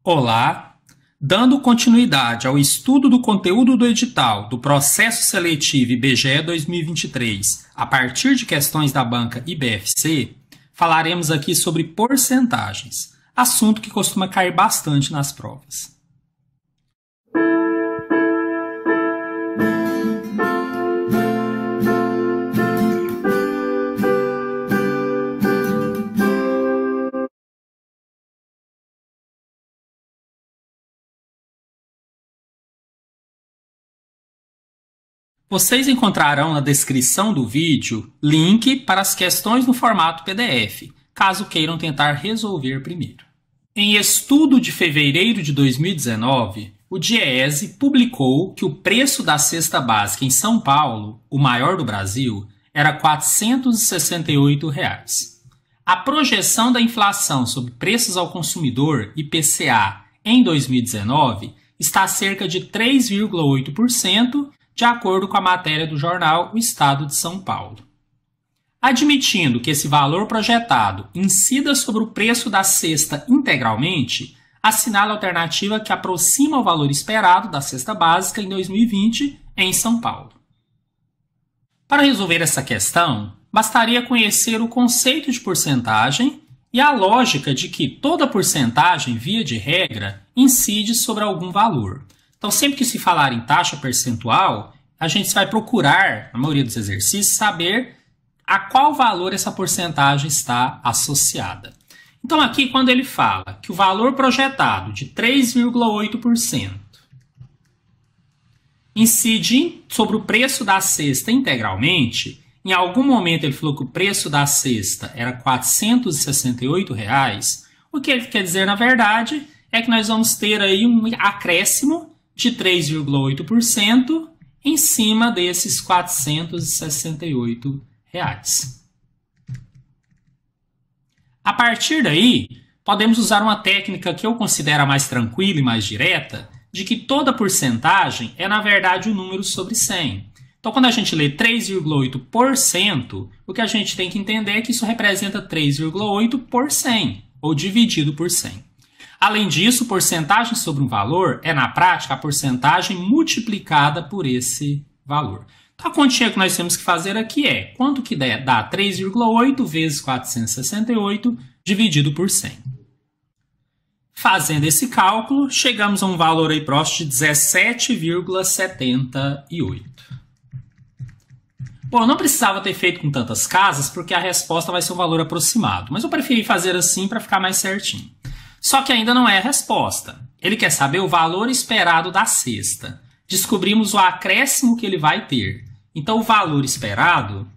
Olá! Dando continuidade ao estudo do conteúdo do edital do Processo Seletivo IBGE 2023, a partir de questões da banca IBFC, falaremos aqui sobre porcentagens, assunto que costuma cair bastante nas provas. Vocês encontrarão na descrição do vídeo link para as questões no formato PDF, caso queiram tentar resolver primeiro. Em estudo de fevereiro de 2019, o DIEESE publicou que o preço da cesta básica em São Paulo, o maior do Brasil, era R$ 468. A projeção da inflação sobre preços ao consumidor, IPCA, em 2019 está cerca de 3,8%, de acordo com a matéria do jornal O Estado de São Paulo. Admitindo que esse valor projetado incida sobre o preço da cesta integralmente, assinala a alternativa que aproxima o valor esperado da cesta básica em 2020 em São Paulo. Para resolver essa questão, bastaria conhecer o conceito de porcentagem e a lógica de que toda porcentagem, via de regra, incide sobre algum valor. Então, sempre que se falar em taxa percentual, a gente vai procurar, na maioria dos exercícios, saber a qual valor essa porcentagem está associada. Então, aqui, quando ele fala que o valor projetado de 3,8% incide sobre o preço da cesta integralmente, em algum momento ele falou que o preço da cesta era R$ 468, o que ele quer dizer, na verdade, é que nós vamos ter aí um acréscimo de 3,8% em cima desses R$ 468. A partir daí, podemos usar uma técnica que eu considero mais tranquila e mais direta, de que toda porcentagem é, na verdade, um número sobre 100. Então, quando a gente lê 3,8%, o que a gente tem que entender é que isso representa 3,8 por 100, ou dividido por 100. Além disso, porcentagem sobre um valor é, na prática, a porcentagem multiplicada por esse valor. Então, a continha que nós temos que fazer aqui é quanto que dá 3,8 vezes 468 dividido por 100. Fazendo esse cálculo, chegamos a um valor aí próximo de 17,78. Bom, eu não precisava ter feito com tantas casas, porque a resposta vai ser um valor aproximado, mas eu preferi fazer assim para ficar mais certinho. Só que ainda não é a resposta. Ele quer saber o valor esperado da cesta. Descobrimos o acréscimo que ele vai ter. Então, o valor esperado,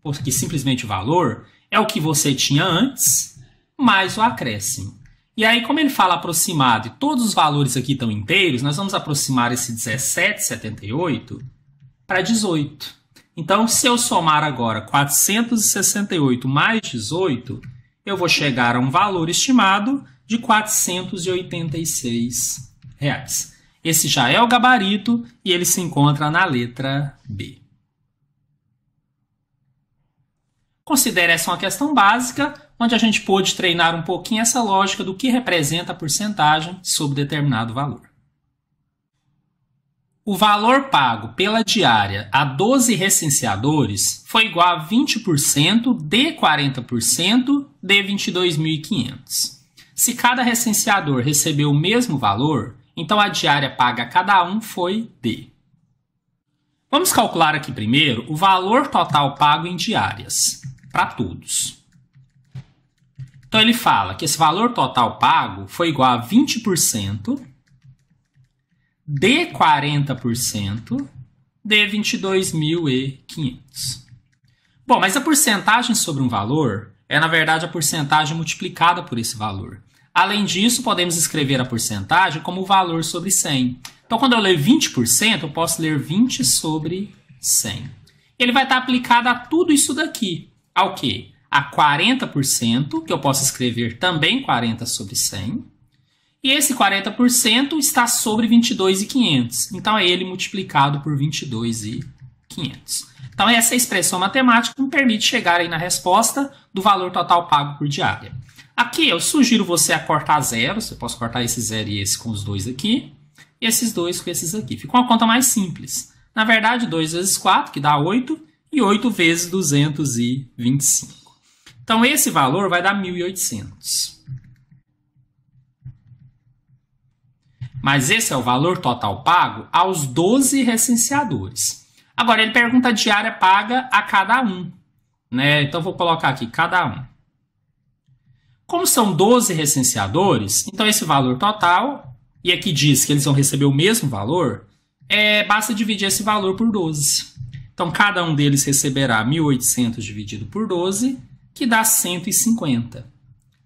porque simplesmente o valor, é o que você tinha antes, mais o acréscimo. E aí, como ele fala aproximado e todos os valores aqui estão inteiros, nós vamos aproximar esse 17,78 para 18. Então, se eu somar agora 468 mais 18, eu vou chegar a um valor estimado de R$ 486. Esse já é o gabarito e ele se encontra na letra B. Considere essa uma questão básica, onde a gente pôde treinar um pouquinho essa lógica do que representa a porcentagem sobre determinado valor. O valor pago pela diária a 12 recenseadores foi igual a 20% de 40% de 22.500. Se cada recenseador recebeu o mesmo valor, então a diária paga a cada um foi D. Vamos calcular aqui primeiro o valor total pago em diárias, para todos. Então ele fala que esse valor total pago foi igual a 20% de 40% de 22.500. Bom, mas a porcentagem sobre um valor é, na verdade, a porcentagem multiplicada por esse valor. Além disso, podemos escrever a porcentagem como o valor sobre 100. Então, quando eu ler 20%, eu posso ler 20 sobre 100. Ele vai estar aplicado a tudo isso daqui. Ao quê? A 40%, que eu posso escrever também 40 sobre 100. E esse 40% está sobre 22.500. Então, é ele multiplicado por 22.500. Então, essa expressão matemática me permite chegar aí na resposta do valor total pago por diária. Aqui eu sugiro você a cortar zeros. Você pode cortar esse zero e esse com os dois aqui. E esses dois com esses aqui. Fica uma conta mais simples. Na verdade, 2 vezes 4, que dá 8. E 8 vezes 225. Então, esse valor vai dar 1.800. Mas esse é o valor total pago aos 12 recenseadores. Agora, ele pergunta a diária paga a cada um, né? Então, vou colocar aqui cada um. Como são 12 recenseadores, então esse valor total, e aqui diz que eles vão receber o mesmo valor, basta dividir esse valor por 12. Então, cada um deles receberá 1.800 dividido por 12, que dá 150.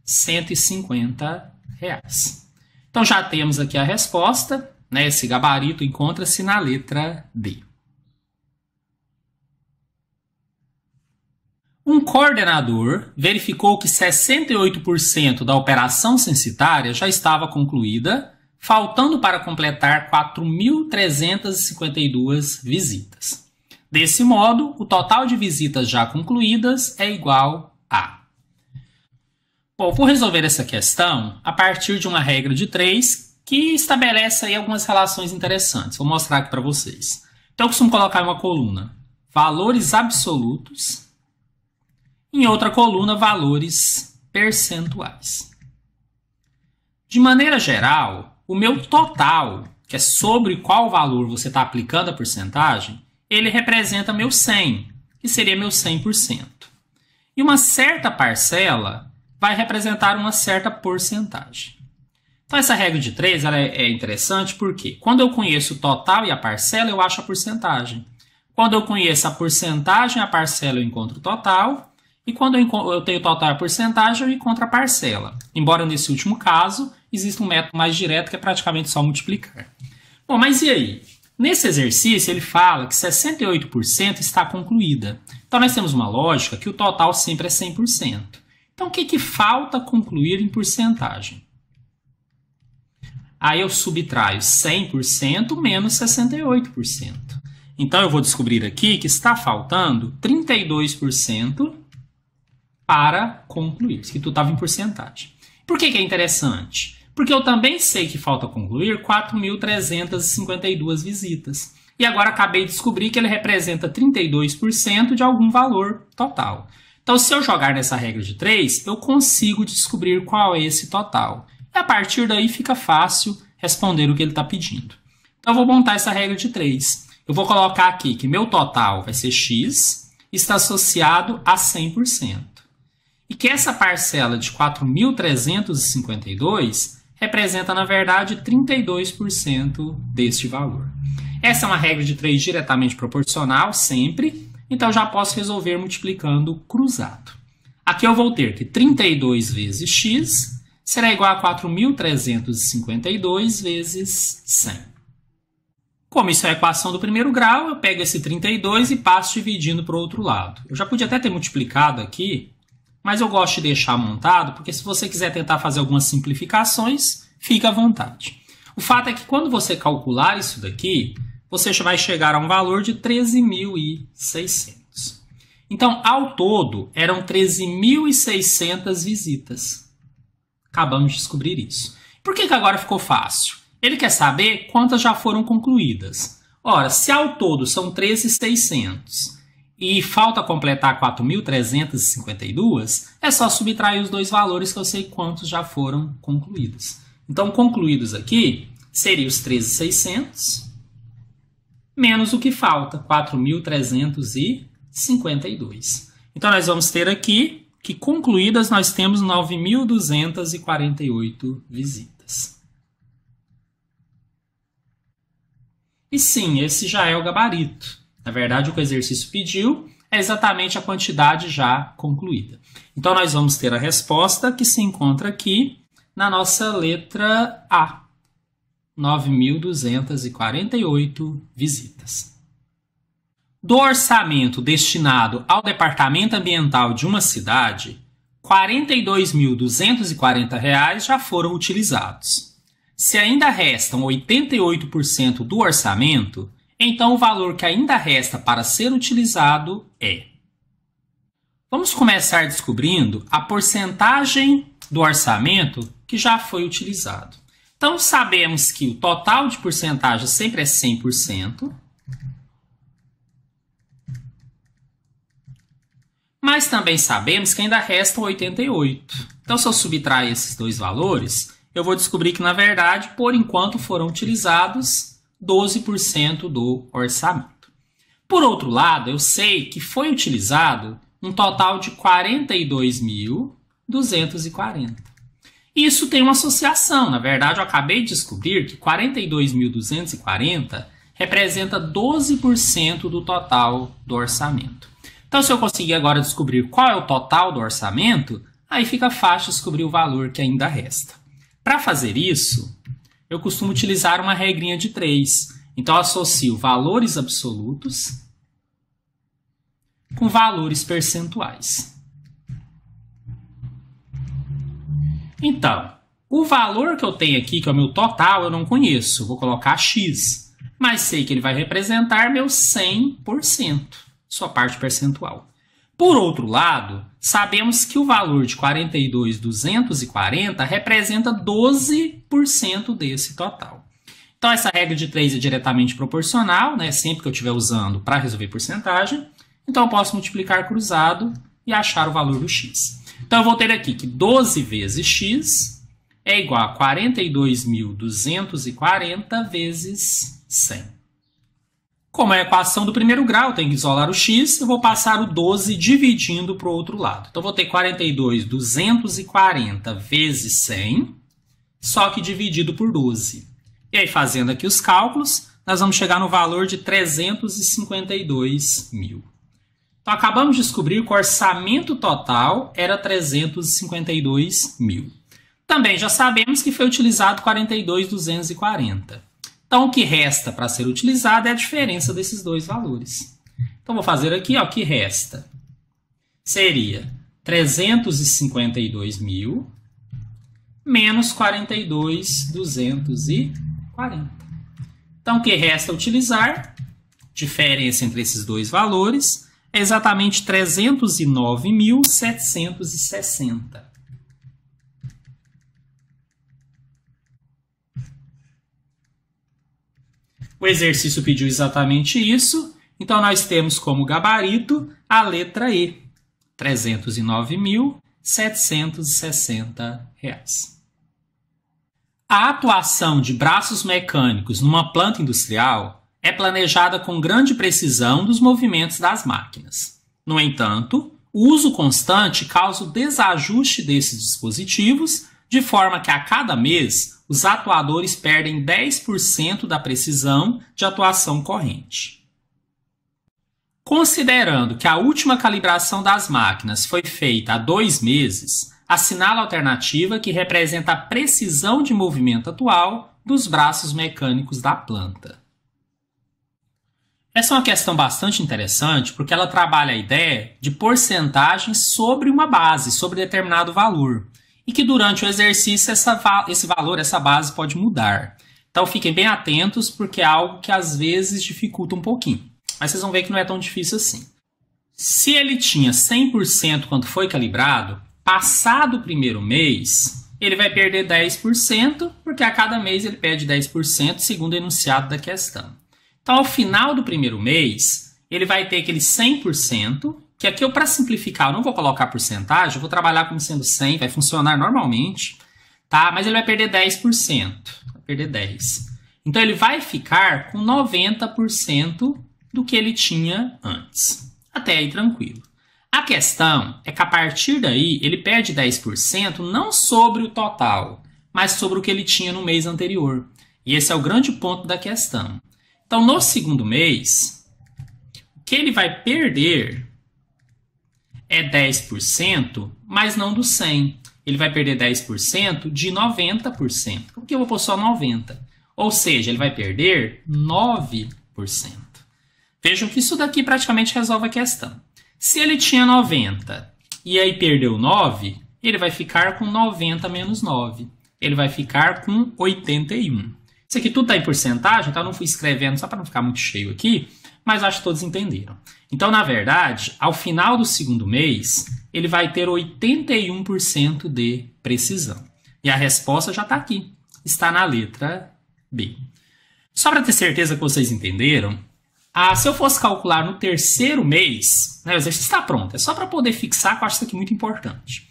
150 reais. Então, já temos aqui a resposta, né? Esse gabarito encontra-se na letra D. Um coordenador verificou que 68% da operação censitária já estava concluída, faltando para completar 4.352 visitas. Desse modo, o total de visitas já concluídas é igual a... Bom, vou resolver essa questão a partir de uma regra de 3 que estabelece aí algumas relações interessantes. Vou mostrar aqui para vocês. Então, eu costumo colocar em uma coluna valores absolutos, em outra coluna valores percentuais. De maneira geral, o meu total, que é sobre qual valor você está aplicando a porcentagem, ele representa meu 100, que seria meu 100%. E uma certa parcela vai representar uma certa porcentagem. Então, essa regra de 3 ela é interessante porque quando eu conheço o total e a parcela, eu acho a porcentagem. Quando eu conheço a porcentagem e a parcela, eu encontro o total. E quando eu tenho o total e a porcentagem, eu encontro a parcela. Embora nesse último caso, exista um método mais direto que é praticamente só multiplicar. Bom, mas e aí? Nesse exercício, ele fala que 68% está concluída. Então, nós temos uma lógica que o total sempre é 100%. Então, o que falta concluir em porcentagem? Aí eu subtraio 100% menos 68%. Então, eu vou descobrir aqui que está faltando 32% para concluir. Isso que tudo estava em porcentagem. Por que é interessante? Porque eu também sei que falta concluir 4.352 visitas. E agora acabei de descobrir que ele representa 32% de algum valor total. Então, se eu jogar nessa regra de 3, eu consigo descobrir qual é esse total. E a partir daí fica fácil responder o que ele está pedindo. Então, eu vou montar essa regra de 3. Eu vou colocar aqui que meu total vai ser x, está associado a 100%. E que essa parcela de 4.352 representa, na verdade, 32% deste valor. Essa é uma regra de 3 diretamente proporcional, sempre. Então, já posso resolver multiplicando cruzado. Aqui eu vou ter que 32 vezes x será igual a 4.352 vezes 100. Como isso é a equação do primeiro grau, eu pego esse 32 e passo dividindo para o outro lado. Eu já podia até ter multiplicado aqui, mas eu gosto de deixar montado, porque se você quiser tentar fazer algumas simplificações, fica à vontade. O fato é que quando você calcular isso daqui, você vai chegar a um valor de 13.600. Então, ao todo, eram 13.600 visitas. Acabamos de descobrir isso. Por que agora ficou fácil? Ele quer saber quantas já foram concluídas. Ora, se ao todo são 13.600 e falta completar 4.352, é só subtrair os dois valores que eu sei quantos já foram concluídos. Então, concluídos aqui, seriam os 13.600 menos o que falta, 4.352. Então, nós vamos ter aqui que concluídas nós temos 9.248 visitas. E sim, esse já é o gabarito. Na verdade, o que o exercício pediu é exatamente a quantidade já concluída. Então, nós vamos ter a resposta que se encontra aqui na nossa letra A. 9.248 visitas. Do orçamento destinado ao departamento ambiental de uma cidade, R$ 42.240 já foram utilizados. Se ainda restam 88% do orçamento, então o valor que ainda resta para ser utilizado é... Vamos começar descobrindo a porcentagem do orçamento que já foi utilizado. Então, sabemos que o total de porcentagem sempre é 100%, mas também sabemos que ainda restam 88. Então, se eu subtrair esses dois valores, eu vou descobrir que, na verdade, por enquanto foram utilizados 12% do orçamento. Por outro lado, eu sei que foi utilizado um total de 42.240. Isso tem uma associação. Na verdade, eu acabei de descobrir que 42.240 representa 12% do total do orçamento. Então, se eu conseguir agora descobrir qual é o total do orçamento, aí fica fácil descobrir o valor que ainda resta. Para fazer isso, eu costumo utilizar uma regrinha de 3. Então, eu associo valores absolutos com valores percentuais. Então, o valor que eu tenho aqui, que é o meu total, eu não conheço. Vou colocar X, mas sei que ele vai representar meu 100%, sua parte percentual. Por outro lado, sabemos que o valor de 42.240 representa 12% desse total. Então, essa regra de 3 é diretamente proporcional, né? Sempre que eu estiver usando para resolver porcentagem. Então, eu posso multiplicar cruzado e achar o valor do X. Então, eu vou ter aqui que 12 vezes X é igual a 42.240 vezes 100. Como é a equação do primeiro grau, eu tenho que isolar o X, eu vou passar o 12 dividindo para o outro lado. Então, eu vou ter 42.240 vezes 100, só que dividido por 12. E aí, fazendo aqui os cálculos, nós vamos chegar no valor de 352 mil. Então, acabamos de descobrir que o orçamento total era 352 mil. Também já sabemos que foi utilizado 42.240. Então, o que resta para ser utilizado é a diferença desses dois valores. Então, vou fazer aqui, ó, o que resta seria 352 mil menos 42.240. Então, o que resta utilizar, diferença entre esses dois valores, é exatamente 309.760. O exercício pediu exatamente isso, então nós temos como gabarito a letra E, R$ 309.760. A atuação de braços mecânicos numa planta industrial é planejada com grande precisão dos movimentos das máquinas. No entanto, o uso constante causa o desajuste desses dispositivos, de forma que a cada mês os atuadores perdem 10% da precisão de atuação corrente. Considerando que a última calibração das máquinas foi feita há 2 meses, assinala a alternativa que representa a precisão de movimento atual dos braços mecânicos da planta. Essa é uma questão bastante interessante porque ela trabalha a ideia de porcentagem sobre uma base, sobre determinado valor. E que durante o exercício esse valor, essa base pode mudar. Então fiquem bem atentos porque é algo que às vezes dificulta um pouquinho. Mas vocês vão ver que não é tão difícil assim. Se ele tinha 100% quando foi calibrado, passado o primeiro mês, ele vai perder 10%, porque a cada mês ele perde 10%, segundo o enunciado da questão. Então, ao final do primeiro mês, ele vai ter aquele 100%, que aqui eu, para simplificar, eu não vou colocar porcentagem, eu vou trabalhar como sendo 100, vai funcionar normalmente, tá? Mas ele vai perder 10%, vai perder 10%. Então, ele vai ficar com 90% do que ele tinha antes. Até aí, tranquilo. A questão é que, a partir daí, ele perde 10% não sobre o total, mas sobre o que ele tinha no mês anterior. E esse é o grande ponto da questão. Então, no segundo mês, o que ele vai perder é 10%, mas não do 100%. Ele vai perder 10% de 90%. Por que eu vou pôr só 90%? Ou seja, ele vai perder 9%. Vejam que isso daqui praticamente resolve a questão. Se ele tinha 90 e aí perdeu 9, ele vai ficar com 90 menos 9. Ele vai ficar com 81. Isso aqui tudo está em porcentagem, então eu não fui escrevendo só para não ficar muito cheio aqui, mas acho que todos entenderam. Então, na verdade, ao final do segundo mês, ele vai ter 81% de precisão. E a resposta já está aqui, está na letra B. Só para ter certeza que vocês entenderam, se eu fosse calcular no terceiro mês, né, o exercício está pronto, é só para poder fixar, que eu acho isso aqui muito importante.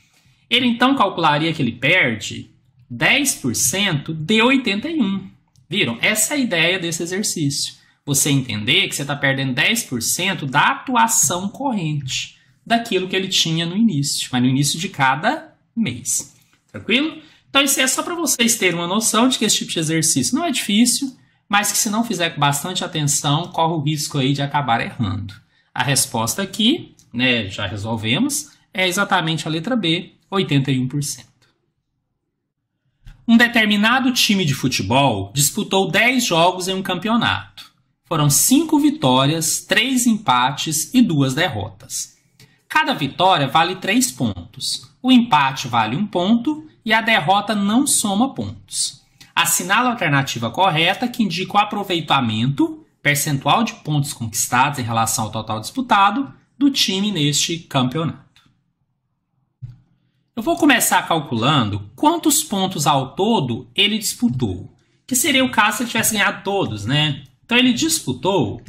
Ele então calcularia que ele perde 10% de 81. Viram? Essa é a ideia desse exercício. Você entender que você está perdendo 10% da atuação corrente, daquilo que ele tinha no início, mas no início de cada mês. Tranquilo? Então isso é só para vocês terem uma noção de que esse tipo de exercício não é difícil, mas que se não fizer com bastante atenção, corre o risco aí de acabar errando. A resposta aqui, né, já resolvemos, é exatamente a letra B, 81%. Um determinado time de futebol disputou 10 jogos em um campeonato. Foram 5 vitórias, 3 empates e 2 derrotas. Cada vitória vale 3 pontos, o empate vale 1 ponto e a derrota não soma pontos. Assinala a alternativa correta que indica o aproveitamento, percentual de pontos conquistados em relação ao total disputado, do time neste campeonato. Eu vou começar calculando quantos pontos ao todo ele disputou, que seria o caso se ele tivesse ganhado todos, né? Então ele disputou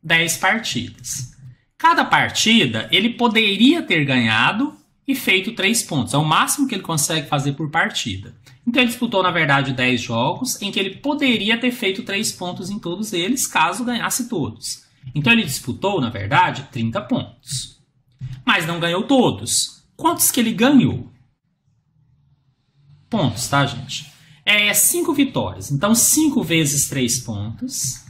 10 partidas. Cada partida ele poderia ter ganhado e feito 3 pontos, é o máximo que ele consegue fazer por partida. Então ele disputou, na verdade, 10 jogos em que ele poderia ter feito 3 pontos em todos eles, caso ganhasse todos. Então ele disputou, na verdade, 30 pontos. Mas não ganhou todos. Quantos que ele ganhou? Pontos, tá, gente? 5 vitórias. Então 5 vezes 3 pontos,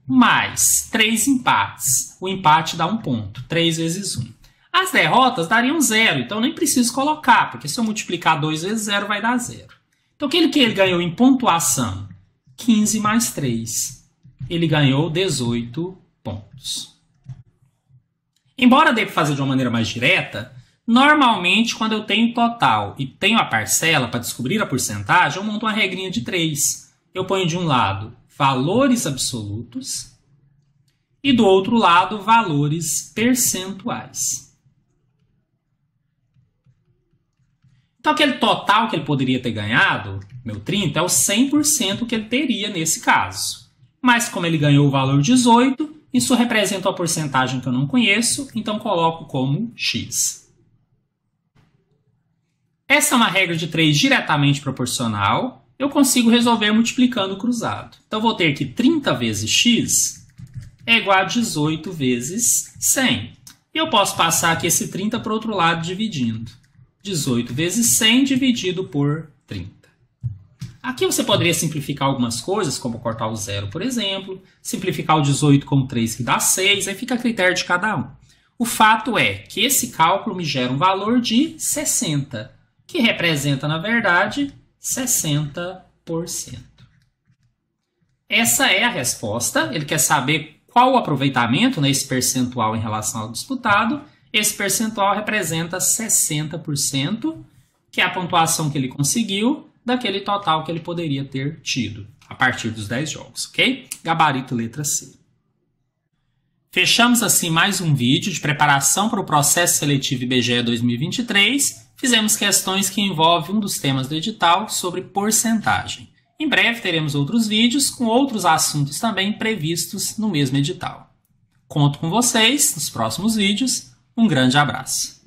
mais 3 empates. O empate dá 1 ponto. 3 vezes 1. As derrotas dariam 0, então nem preciso colocar, porque se eu multiplicar 2 vezes 0 vai dar 0. Então, o que ele ganhou em pontuação? 15 mais 3. Ele ganhou 18 pontos. Embora dê para fazer de uma maneira mais direta, normalmente, quando eu tenho total e tenho a parcela para descobrir a porcentagem, eu monto uma regrinha de 3. Eu ponho de um lado valores absolutos e do outro lado valores percentuais. Então, aquele total que ele poderia ter ganhado, meu 30, é o 100% que ele teria nesse caso. Mas como ele ganhou o valor 18, isso representa uma porcentagem que eu não conheço, então coloco como x. Essa é uma regra de 3 diretamente proporcional. Eu consigo resolver multiplicando o cruzado. Então, eu vou ter que 30 vezes x é igual a 18 vezes 100. E eu posso passar aqui esse 30 para o outro lado dividindo. 18 vezes 100 dividido por 30. Aqui você poderia simplificar algumas coisas, como cortar o 0, por exemplo. Simplificar o 18 como 3, que dá 6. Aí fica a critério de cada um. O fato é que esse cálculo me gera um valor de 60, que representa, na verdade, 60%. Essa é a resposta. Ele quer saber qual o aproveitamento, né, esse percentual em relação ao disputado. Esse percentual representa 60%, que é a pontuação que ele conseguiu daquele total que ele poderia ter tido a partir dos 10 jogos, ok? Gabarito letra C. Fechamos assim mais um vídeo de preparação para o processo seletivo IBGE 2023. Fizemos questões que envolvem um dos temas do edital sobre porcentagem. Em breve teremos outros vídeos com outros assuntos também previstos no mesmo edital. Conto com vocês nos próximos vídeos. Um grande abraço.